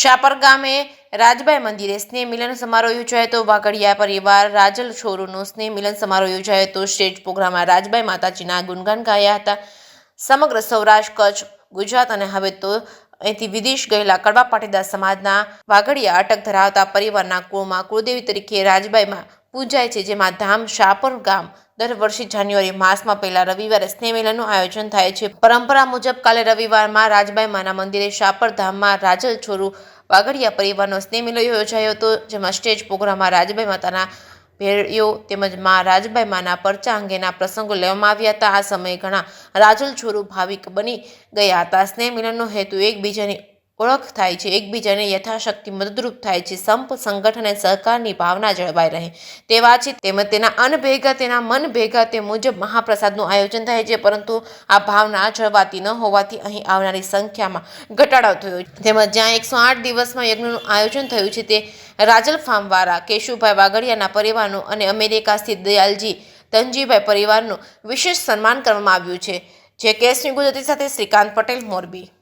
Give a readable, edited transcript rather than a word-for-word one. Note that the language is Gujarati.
શાપર ગામે રાજબાઈ મંદિરે સ્નેહ મિલન સમારોહ યોજાયો હતો। વાઘડિયા પરિવાર રાજલ છોરુનો સ્નેહ મિલન સમારોહ યોજાયો હતો। સ્ટેજ પ્રોગ્રામમાં રાજબાઈ માતાજીના ગુણગાન ગાયા હતા। સમગ્ર સૌરાષ્ટ્ર, કચ્છ, ગુજરાત અને હવે તો અહીંથી વિદેશ ગયેલા કડવા પાટીદાર સમાજના વાઘડિયા અટક ધરાવતા પરિવારના કુળમાં કુળદેવી તરીકે રાજબાઈમાં પૂજાય છે, જેમાં ધામ શાપર ગામ દર વર્ષે જાન્યુઆરી માસમાં પહેલા રવિવારે સ્નેહ મિલનનું આયોજન થાય છે। પરંપરા મુજબ કાલે રવિવારમાં રાજબાઈ માના મંદિરે શાપર ધામમાં રાજલ છોરુ વાઘડિયા પરિવારનો સ્નેહ મિલન યોજાયો હતો, જેમાં સ્ટેજ પ્રોગ્રામમાં રાજબાઈ માતાના ભેળીઓ તેમજ માં રાજબાઈ માના પરચા અંગેના પ્રસંગો લેવામાં આવ્યા હતા। આ સમયે ઘણા રાજલ છોરુ ભાવિક બની ગયા હતા। સ્નેહ મિલનનો હેતુ એકબીજાની ઓળખ થાય છે, એકબીજાને યથાશક્તિ મદદરૂપ થાય છે, સંપ, સંગઠન અને સહકારની ભાવના જળવાઈ રહે તે વાતચીત તેમજ તેના અન્ન ભેગા તેના મન ભેગા તે મુજબ મહાપ્રસાદનું આયોજન થાય છે, પરંતુ આ ભાવના જળવાતી ન હોવાથી અહીં આવનારી સંખ્યામાં ઘટાડો થયો છે। તેમજ જ્યાં 108 દિવસમાં યજ્ઞનું આયોજન થયું છે તે રાજલ ફાર્મવાળા કેશુભાઈ વાઘડિયાના પરિવારનું અને અમેરિકા સ્થિત દયાલજી ધનજીભાઈ પરિવારનું વિશેષ સન્માન કરવામાં આવ્યું છે। જે કેસની ગુજરાતી સાથે શ્રીકાંત પટેલ, મોરબી।